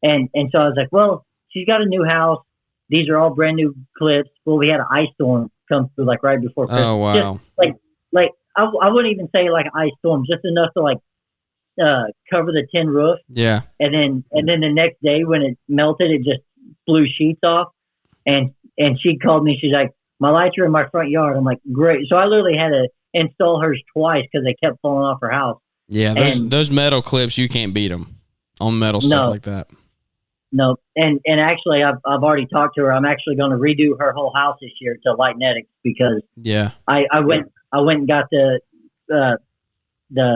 And so I was like, well, she's got a new house. These are all brand new clips. Well, we had an ice storm come through like right before Christmas. Oh, wow. Just, like I wouldn't even say like an ice storm, just enough to like cover the tin roof. Yeah. And then the next day when it melted, it just blew sheets off. And she called me. She's like, my lights are in my front yard. I'm like, great. So I literally had to install hers twice because they kept falling off her house. Yeah, those metal clips, you can't beat them on metal stuff like that. No, and actually, I've already talked to her. I'm actually going to redo her whole house this year to light netics because I went and got the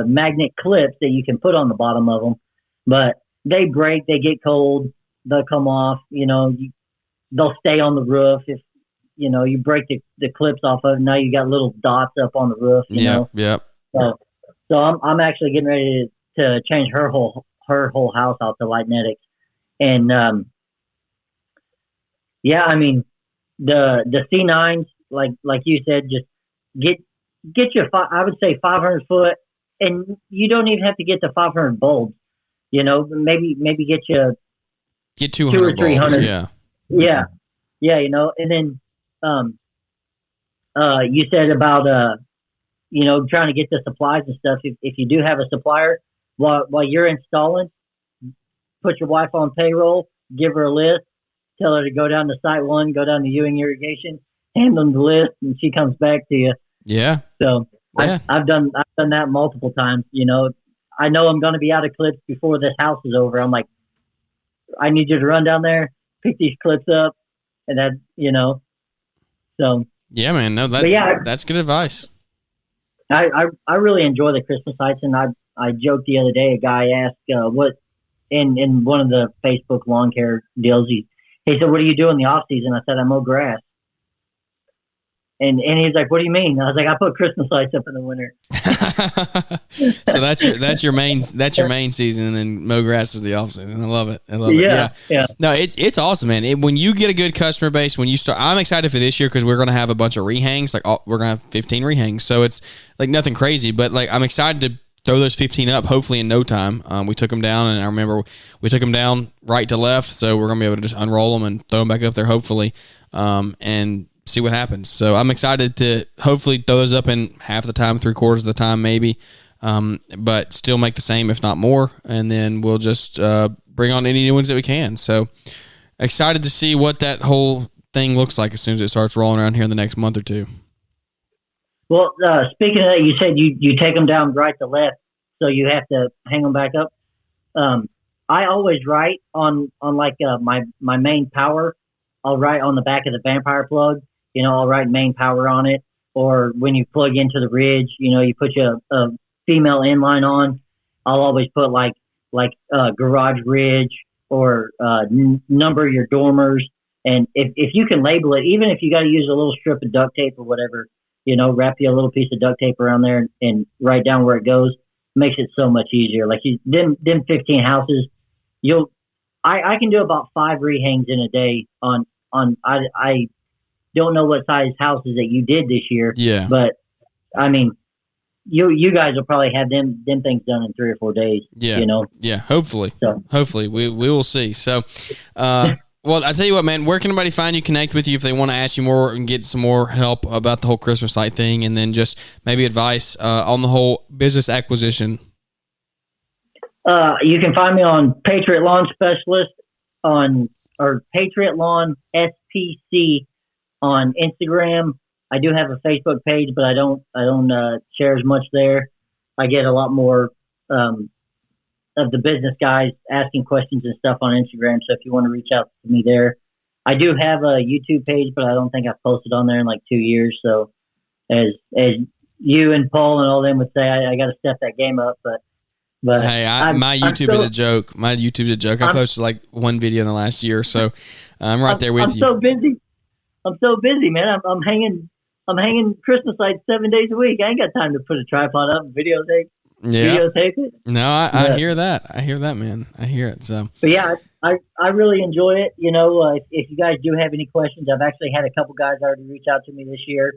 magnet clips that you can put on the bottom of them, but they break, they get cold, they'll come off. They'll stay on the roof if you break the clips off of it. Now you got little dots up on the roof. You know? So I'm actually getting ready to change her whole house out to light netics. And I mean the C9s, like you said, just get your I would say 500 foot, and you don't even have to get to 500 bulbs. Maybe get 200 2 or 300. Yeah. And then you said about trying to get the supplies and stuff. If you do have a supplier while you're installing, put your wife on payroll, give her a list, tell her to go down to Site 1, go down to Ewing Irrigation, hand them the list, and she comes back to you. Yeah. So I've done that multiple times. I know I'm going to be out of clips before this house is over. I'm like, I need you to run down there, pick these clips up, and that, So yeah, man. No, that's good advice. I really enjoy the Christmas lights, and I joked the other day. A guy asked what. In one of the Facebook lawn care deals, he said, "What do you do in the off season?" I said, "I mow grass." And he's like, "What do you mean?" I was like, "I put Christmas lights up in the winter." So that's your main season, and then mow grass is the off season. I love it. Yeah. No, it's awesome, man. When you get a good customer base, when you start, I'm excited for this year because we're gonna have a bunch of rehangs. Like we're gonna have 15 rehangs, so it's like nothing crazy, but like I'm excited to throw those 15 up hopefully in no time. We took them down, and I remember we took them down right to left, so we're gonna be able to just unroll them and throw them back up there hopefully, and see what happens. So I'm excited to hopefully throw those up in half the time, 3/4 of the time maybe, but still make the same if not more, and then we'll just bring on any new ones that we can. So excited to see what that whole thing looks like as soon as it starts rolling around here in the next month or two. Well, speaking of that, you said you take them down right to left, so you have to hang them back up. I always write on like my main power. I'll write on the back of the vampire plug. I'll write main power on it. Or when you plug into the ridge, you put a female inline on. I'll always put like garage ridge or number your dormers. And if you can label it, even if you got to use a little strip of duct tape or whatever, wrap you a little piece of duct tape around there and write down where it goes, makes it so much easier. Like them 15 houses, I can do about 5 rehangs in a day on I don't know what size houses that you did this year. Yeah. But I mean, you guys will probably have them things done in 3 or 4 days. Yeah. Yeah. Hopefully. So hopefully we will see. So, well, I tell you what, man, where can anybody find you, connect with you if they want to ask you more and get some more help about the whole Christmas light thing, and then just maybe advice on the whole business acquisition? You can find me on Patriot Lawn Specialist or Patriot Lawn SPC on Instagram. I do have a Facebook page, but I don't share as much there. I get a lot more of the business guys asking questions and stuff on Instagram. So if you want to reach out to me there, I do have a YouTube page, but I don't think I've posted on there in like 2 years. So as you and Paul and all them would say, I got to step that game up. But hey, my YouTube is a joke. My YouTube's a joke. I posted like 1 video in the last year, so I'm right there with you. I'm so busy, man. I'm hanging Christmas lights 7 days a week. I ain't got time to put a tripod up and videotape it. No, I hear that. I hear that, man. I hear it. So, but yeah, I really enjoy it. If you guys do have any questions, I've actually had a couple guys already reach out to me this year.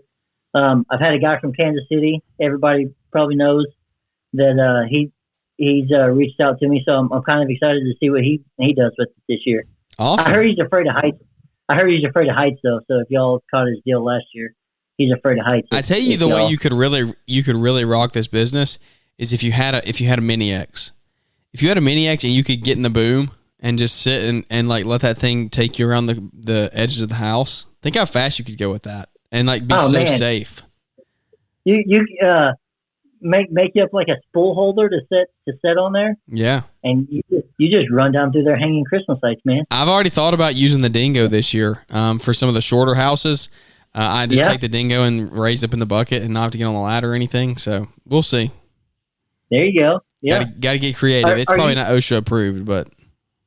I've had a guy from Kansas City. Everybody probably knows that he's reached out to me, so I'm kind of excited to see what he does with it this year. Awesome. I heard he's afraid of heights though. So if y'all caught his deal last year, he's afraid of heights. I tell you, the way you could really rock this business is if you had a Mini X. If you had a Mini X and you could get in the boom and just sit and like let that thing take you around the edges of the house. Think how fast you could go with that and like be safe. You make you up like a spool holder to set on there. Yeah. And you just run down through there hanging Christmas lights, man. I've already thought about using the dingo this year for some of the shorter houses. I just take the dingo and raise up in the bucket and not have to get on the ladder or anything. So we'll see. There you go. Yeah. Got to get creative. It's probably not OSHA approved, but.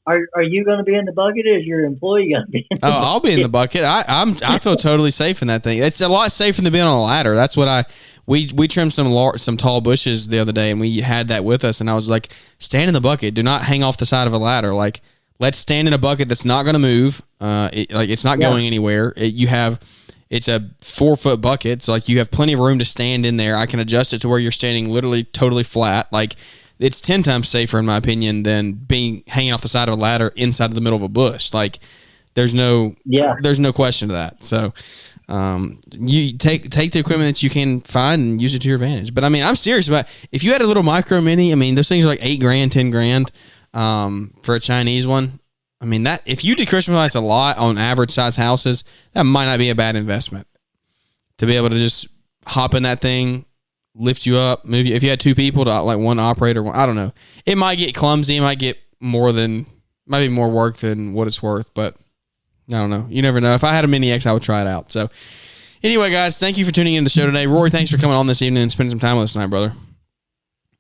Are you going to be in the bucket, or is your employee going to be in the bucket? I'll be in the bucket. I feel totally safe in that thing. It's a lot safer than being on a ladder. That's what we trimmed some tall bushes the other day, and we had that with us, and I was like, stand in the bucket. Do not hang off the side of a ladder. Like, let's stand in a bucket that's not going to move. It's not going anywhere. It's a 4-foot bucket, so like you have plenty of room to stand in there. I can adjust it to where you're standing literally totally flat. Like, it's 10 times safer in my opinion than hanging off the side of a ladder inside of the middle of a bush. Like, there's no question to that. So you take the equipment that you can find and use it to your advantage. But I mean, I'm serious about if you had a little micro mini. I mean, those things are like $8,000, $10,000 for a Chinese one. I mean, that if you did Christmas lights a lot on average size houses, that might not be a bad investment to be able to just hop in that thing, lift you up, move you. If you had 2 people to like one operator, I don't know. It might get clumsy. It might be more work than what it's worth, but I don't know. You never know. If I had a Mini X, I would try it out. So anyway, guys, thank you for tuning in to the show today. Rory, thanks for coming on this evening and spending some time with us tonight, brother.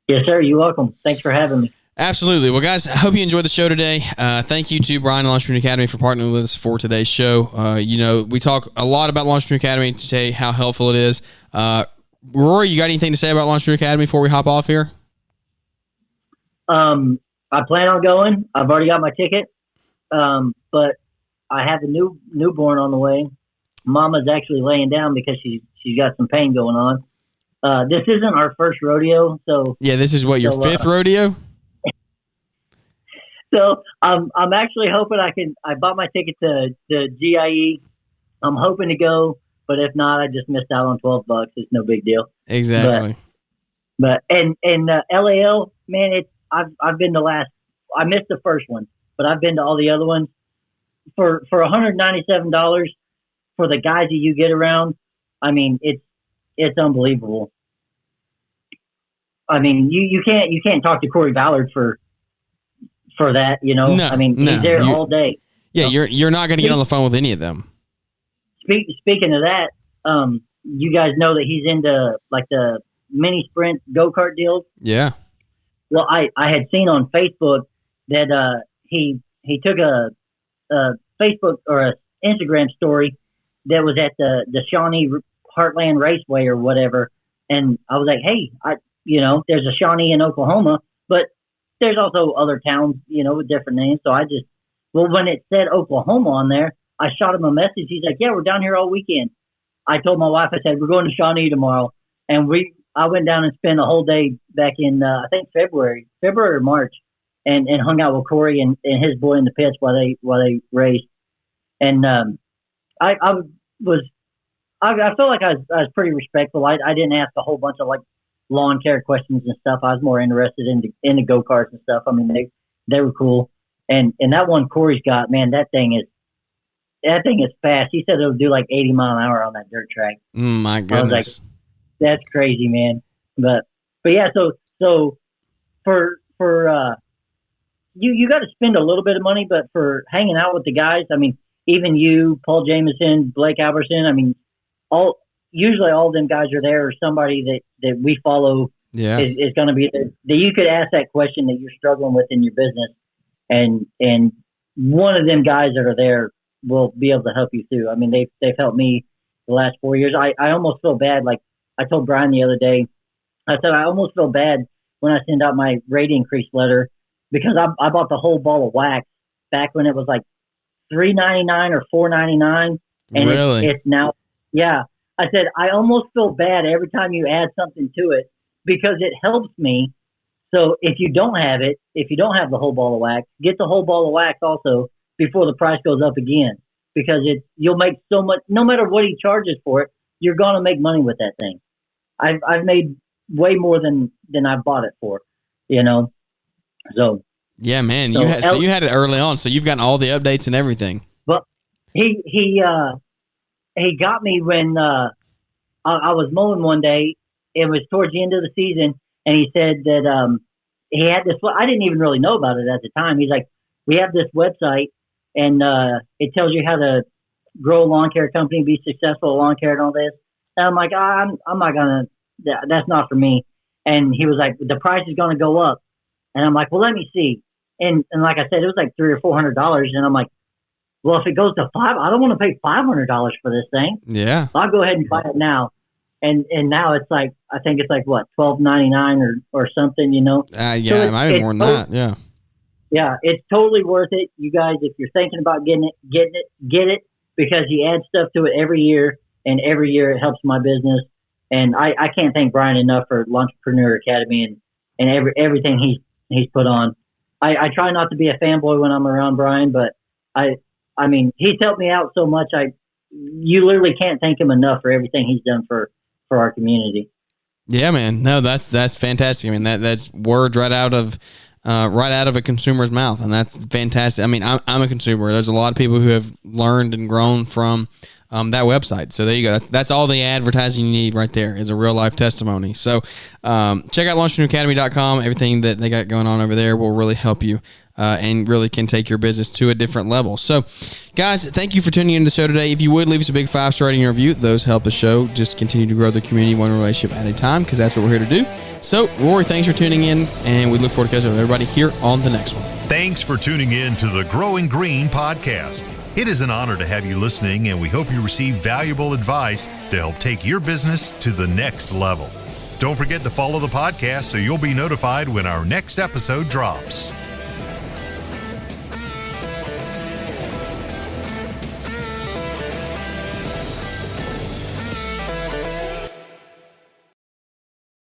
Yes, sir. You're welcome. Thanks for having me. Absolutely. Well, guys, I hope you enjoyed the show today. Thank you to Brian and Entrepreneur Academy for partnering with us for today's show. We talk a lot about Entrepreneur Academy to say how helpful it is. Rory, you got anything to say about Entrepreneur Academy before we hop off here? I plan on going. I've already got my ticket, but I have a newborn on the way. Mama's actually laying down because she's got some pain going on. This isn't our first rodeo, so yeah, this is what, your fifth rodeo? So I'm actually hoping I bought my ticket to GIE. I'm hoping to go, but if not, I just missed out on $12. It's no big deal. Exactly. But LAL, man, I've been I missed the first one, but I've been to all the other ones. For $197 for the guys that you get around, I mean, it's unbelievable. I mean, you can't talk to Corey Ballard for that, No, I mean, he's there all day. Yeah, you're not going to get on the phone with any of them. Speaking of that, you guys know that he's into like the mini sprint go-kart deals. Yeah. Well, I had seen on Facebook that he took a Facebook or a Instagram story that was at the Shawnee Heartland Raceway or whatever, and I was like, hey, there's a Shawnee in Oklahoma, but there's also other towns, with different names. So when it said Oklahoma on there, I shot him a message. He's like, yeah, we're down here all weekend. I told my wife, I said, we're going to Shawnee tomorrow, and I went down and spent a whole day back in I think February or March, and hung out with Corey and his boy in the pits while they raced. And I felt like I was pretty respectful. I didn't ask a whole bunch of like lawn care questions and stuff. I was more interested in the go karts and stuff. I mean, they were cool. And that one Corey's got, man, that thing is fast. He said it'll do like 80 mile an hour on that dirt track. My goodness. I was like, that's crazy, man. But yeah, so for you got to spend a little bit of money, but for hanging out with the guys, I mean, even you, Paul Jameson, Blake Albertson, I mean, usually all of them guys are there, or somebody that we follow is going to be there. That you could ask that question that you're struggling with in your business, and one of them guys that are there will be able to help you through. I mean, they've helped me the last 4 years. I almost feel bad. Like I told Brian the other day, I said I almost feel bad when I send out my rate increase letter, because I bought the whole ball of wax back when it was like $3.99 or $4.99, and really? It's now, yeah. I said I almost feel bad every time you add something to it, because it helps me. So if you don't have the whole ball of wax, get the whole ball of wax also before the price goes up again, because you'll make so much. No matter what he charges for it, you're going to make money with that thing. I've made way more than I've bought it for, So yeah, man, you had it early on, so you've gotten all the updates and everything. But he got me when I was mowing one day. It was towards the end of the season, and he said that he had this. I didn't even really know about it at the time. He's like, we have this website, and it tells you how to grow a lawn care company, be successful at lawn care, and all this. And I'm like, I'm not gonna. That's not for me. And he was like, the price is going to go up. And I'm like, well, let me see. And like I said, it was like $300 or $400. And I'm like, well, if it goes to $500, I don't want to pay $500 for this thing. Yeah. I'll go ahead and buy it now. And now it's like, I think it's like what, $12.99 or something, Yeah, so it might be more than that. Yeah. Yeah, it's totally worth it. You guys, if you're thinking about getting it, get it, because he adds stuff to it every year, and every year it helps my business. And I can't thank Brian enough for Entrepreneur Academy and everything he's put on. I try not to be a fanboy when I'm around Brian, but I mean, he's helped me out so much. You literally can't thank him enough for everything he's done for our community. Yeah, man. No, that's fantastic. I mean, that's words right out of a consumer's mouth, and that's fantastic. I mean, I'm a consumer. There's a lot of people who have learned and grown from that website. So there you go. That's all the advertising you need right there, is a real life testimony. So check out LaunchPreneurAcademy.com. Everything that they got going on over there will really help you and really can take your business to a different level. So, guys, thank you for tuning in to the show today. If you would, leave us a big 5-star rating and review. Those help the show just continue to grow the community one relationship at a time, because that's what we're here to do. So, Rory, thanks for tuning in, and we look forward to catching up with everybody here on the next one. Thanks for tuning in to the Growing Green podcast. It is an honor to have you listening, and we hope you receive valuable advice to help take your business to the next level. Don't forget to follow the podcast so you'll be notified when our next episode drops.